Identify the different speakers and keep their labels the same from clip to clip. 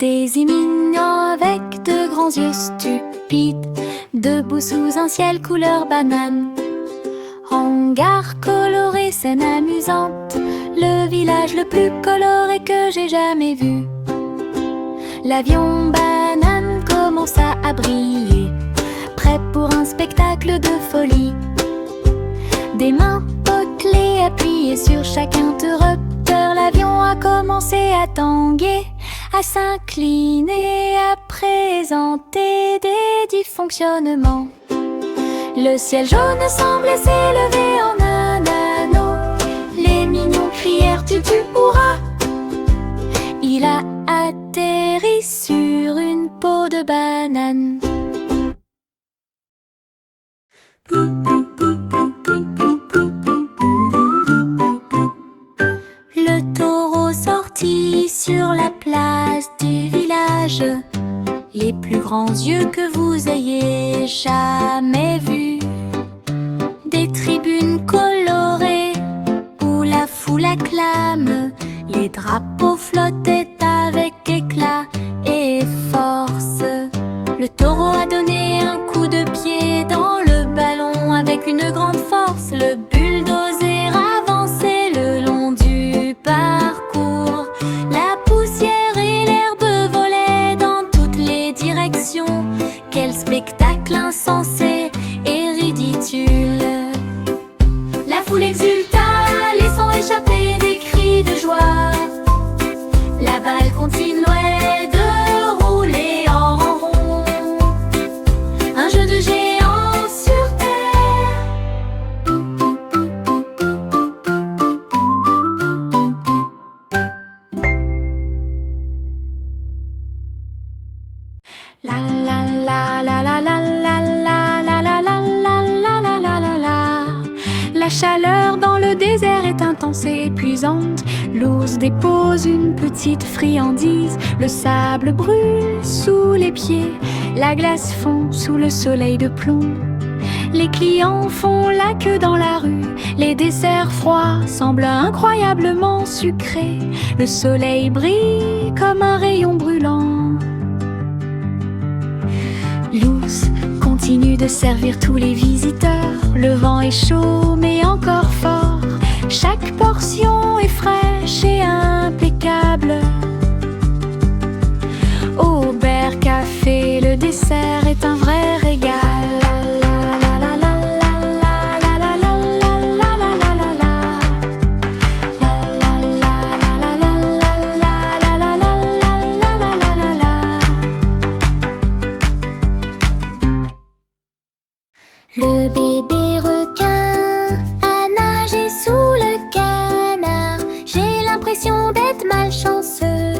Speaker 1: Daisy mignon avec de grands yeux stupides, debout sous un ciel couleur banane. Hangar coloré, scène amusante, le village le plus coloré que j'ai jamais vu. L'avion banane commença à briller, prêt pour un spectacle de folie. Des mains potelées appuyées sur chaque interrupteur, l'avion a commencé à tanguer, à s'incliner, à présenter des dysfonctionnements. Le ciel jaune semblait s'élever en un anneau. Les mignons crièrent tu pourras. Il a atterri sur une peau de banane. Le taureau sortit sur la place du village, les plus grands yeux que vous ayez jamais vus. Des tribunes colorées où la foule acclame, les drapeaux flottaient avec éclat et force. Le taureau a donné un coup de pied dans le ballon avec une grande force. Le bulldozer avançait le long du parcours. La poussière et l'herbe volaient dans toutes les directions. Quel spectacle insensé et ridicule! La foule exulta, laissant échapper des cris de joie. La balle continuait de rouler en rond, un jeu de géants sur terre. La la la la la la la la la la la la la la la la la. La chaleur dans le désert est intense et épuisante. L'ours dépose une petite friandise. Le sable brûle sous les pieds. La glace fond sous le soleil de plomb. Les clients font la queue dans la rue. Les desserts froids semblent incroyablement sucrés. Le soleil brille comme un rayon brûlant. L'ours continue de servir tous les visiteurs. Le vent est chaud mais encore fort. Chaque portion est fraîche et impeccable. Au Bear Café, le dessert est un vrai régal. Le bébé requin a nagé sous le canard. J'ai l'impression d'être malchanceux.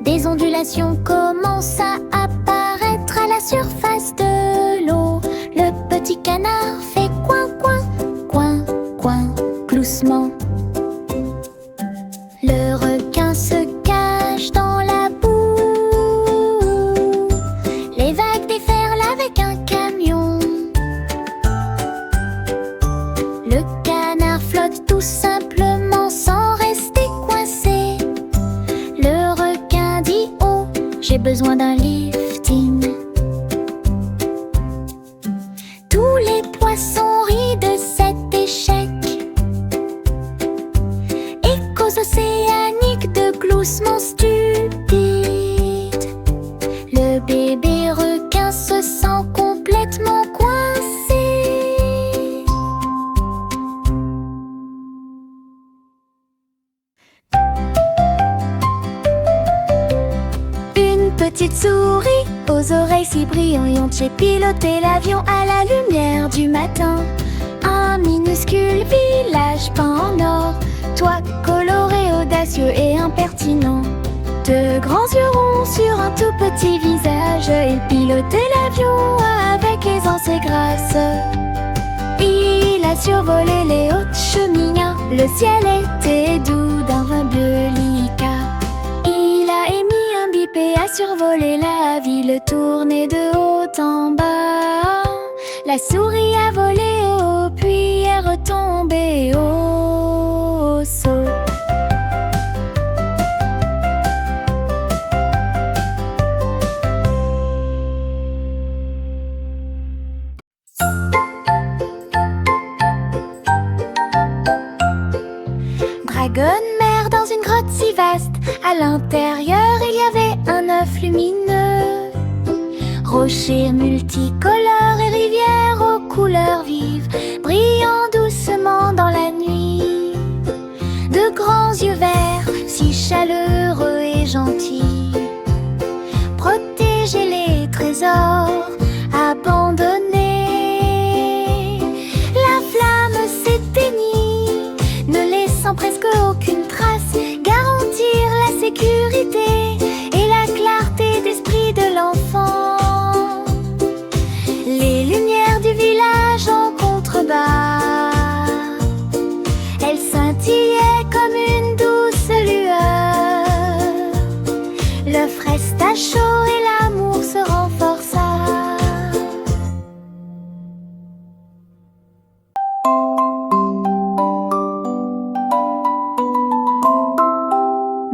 Speaker 1: Des ondulations commencent à apparaître à la surface de l'eau. Le petit canard fait coin, coin, coin, coin, gloussement. Le requin se cache dans la boue. Les vagues déferlent avec un camion. Le canard flotte tout simplement sans rester coincé. Le requin dit oh, j'ai besoin d'un lifting. Tous les poissons rient de cet échec et cause océanique de gloussements stupides. Le bébé requin se sent complètement coincé. Une petite souris aux oreilles si brillantes, j'ai piloté l'avion à la lumière du matin. Un minuscule village peint en or, toit coloré, audacieux et impertinent. De grands yeux ronds sur un tout petit visage, il pilotait l'avion avec aisance et grâce. Il a survolé les hautes cheminées, le ciel était doux d'un vin délicat. Il a émis un bip et a survolé la ville, tourné de haut en bas. La souris a volé haut, puis est retombée au sol. grotte si vaste. À l'intérieur, il y avait un œuf lumineux. Rochers multicolores et rivières aux couleurs vives, brillant doucement dans la nuit. De grands yeux verts, si chaleureux et gentils, protégeaient les trésors abandonnés. La flamme s'éteignit, ne laissant presque aucune trace, garantir la sécurité et la clarté d'esprit de l'enfant. Les lumières du village en contrebas, elles scintillaient comme une douce lueur. L'œuf resta chaud et l'amour se renforça.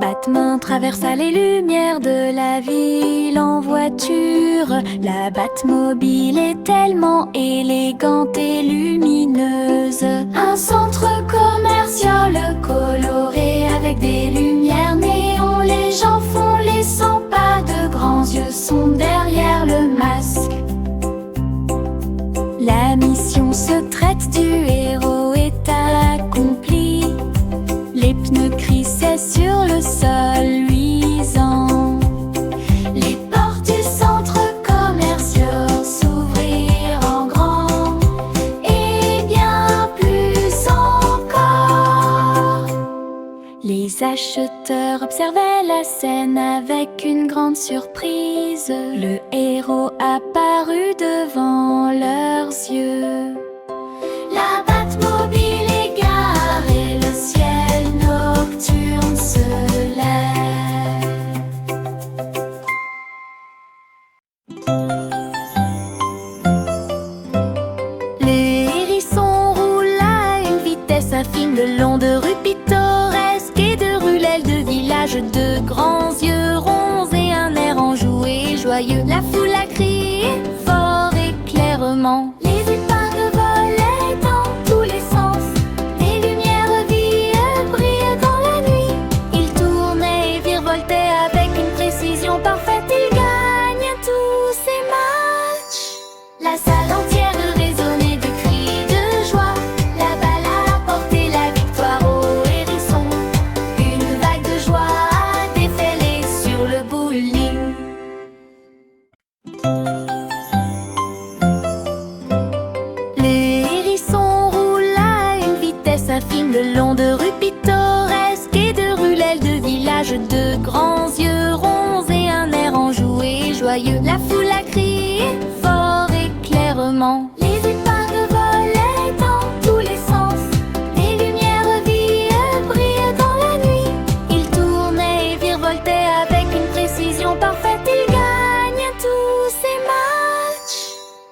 Speaker 1: Batman traversa les lumières de la ville en voiture. La Batmobile est tellement élégante et lumineuse. Un centre commercial coloré avec des lumières néon. Les gens font les 100 pas, de grands yeux sont derrière le masque. La mission secrète du héros est accomplie. Les pneus crissaient sur le sol luisant. Les portes du centre commercial s'ouvrirent en grand, et bien plus encore. Les acheteurs observaient la scène avec une grande surprise. Le héros apparut devant leurs yeux. La Batmobile est garée, le ciel nocturne se lève. Le hérisson roule à une vitesse infime le long de rues pittoresques et de ruelles de villages. De grands yeux ronds et un air enjoué, joyeux. La foule a crié fort et clairement. Les épingles volaient dans tous les sens. Des lumières vives brillaient dans la nuit. Ils tournaient et virevoltaient avec une précision parfaite. Ils gagnent tous ces matchs. La salle entière résonnait de cris de joie. La balle a apporté la victoire au hérisson. Une vague de joie a déferlé sur le bowling. Le hérisson roule à une vitesse infime le long de rues pittoresques et de ruelles de villages. De grands yeux ronds et un air enjoué, joyeux. La foule a crié fort et clairement. Les épingles volaient dans tous les sens. Des lumières vives brillaient dans la nuit. Ils tournaient et virevoltaient avec une précision parfaite. Ils gagnent tous ces matchs.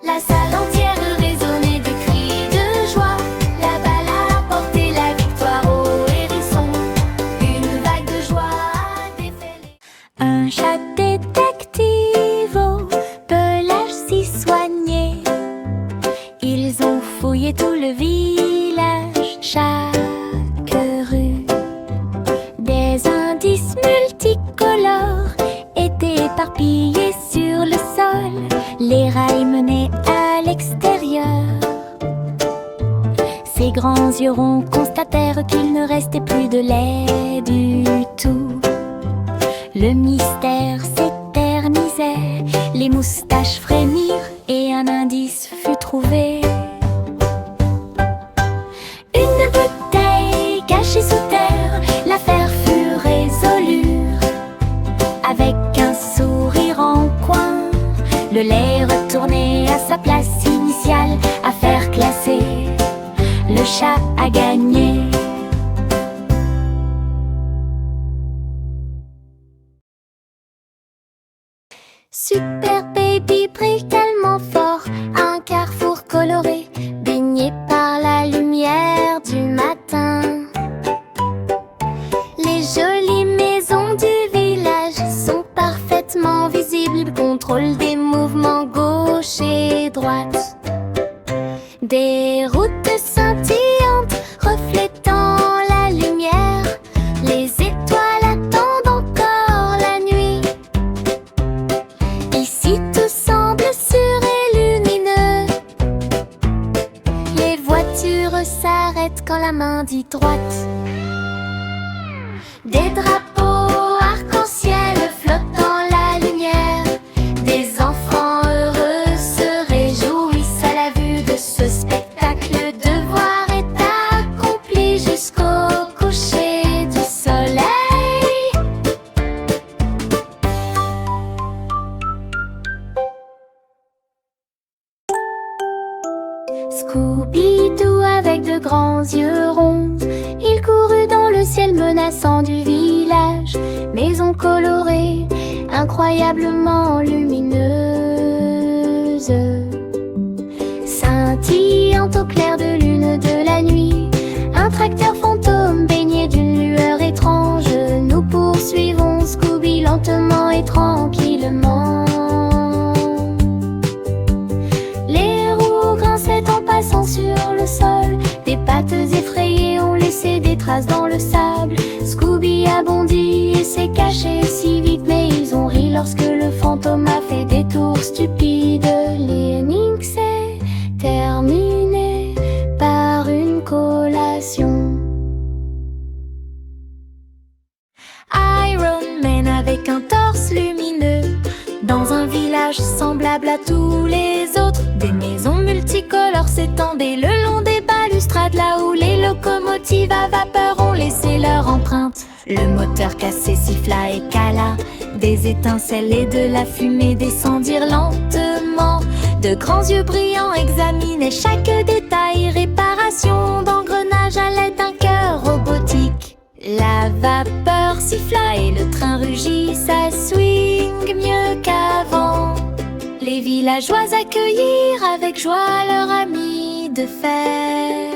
Speaker 1: La salle entière résonnait de cris de joie. La balle a apporté la victoire au hérisson. Une vague de joie a déferlé. Un chat détective au pelage si soigné. Ils ont fouillé tout le village, chaque rue. Des indices multicolores étaient éparpillés sur le sol. Les rails menaient à l'extérieur. Ces grands yeux ronds constatèrent qu'il ne restait plus de lait du tout. Le mystère s'éternisait, les moustaches frémirent et un indice fut trouvé. Une bouteille cachée sous terre, l'affaire fut résolue. Avec un sourire en coin, le lait retourné à sa place initiale. Affaire classée, le chat a gagné. Super Baby brille tellement fort, un carrefour coloré, baigné par la lumière du matin. Les jolies maisons du village sont parfaitement visibles, contrôle des mouvements gauche et droite. Des routes scintillantes reflétant la lumière, les étoiles main dite droite. Des drapeaux arc-en-ciel flottent dans la lumière. Des enfants heureux se réjouissent à la vue de ce spectacle. Le devoir est accompli jusqu'au coucher du soleil. Scooby-Doo avec de grands yeux ronds, il courut dans le ciel menaçant du village. Maison colorée, incroyablement lumineuse, scintillant au clair de lune de la nuit. Un tracteur fantôme baigné d'une lueur étrange. Nous poursuivons Scooby lentement et tranquillement. Les roues grinçaient en passant sur le sol. Des pattes effrayées ont laissé des traces dans le sable. Scooby a bondi et s'est caché si vite, mais ils ont ri lorsque le fantôme a fait des tours stupides. L'énigme s'est terminée par une collation. Iron Man avec un torse lumineux, dans un village semblable à tous les autres. Des maisons multicolores s'étendaient le long des balustrades, là où les locomotives à vapeur ont laissé leur empreinte. Le moteur cassé siffla et cala. Des étincelles et de la fumée descendirent lentement. De grands yeux brillants examinaient chaque détail. Réparation d'engrenages à l'aide d'un cœur robotique. La vapeur siffla et le train rugit, ça swing mieux qu'avant. Les villageois accueillirent avec joie leur ami de fer.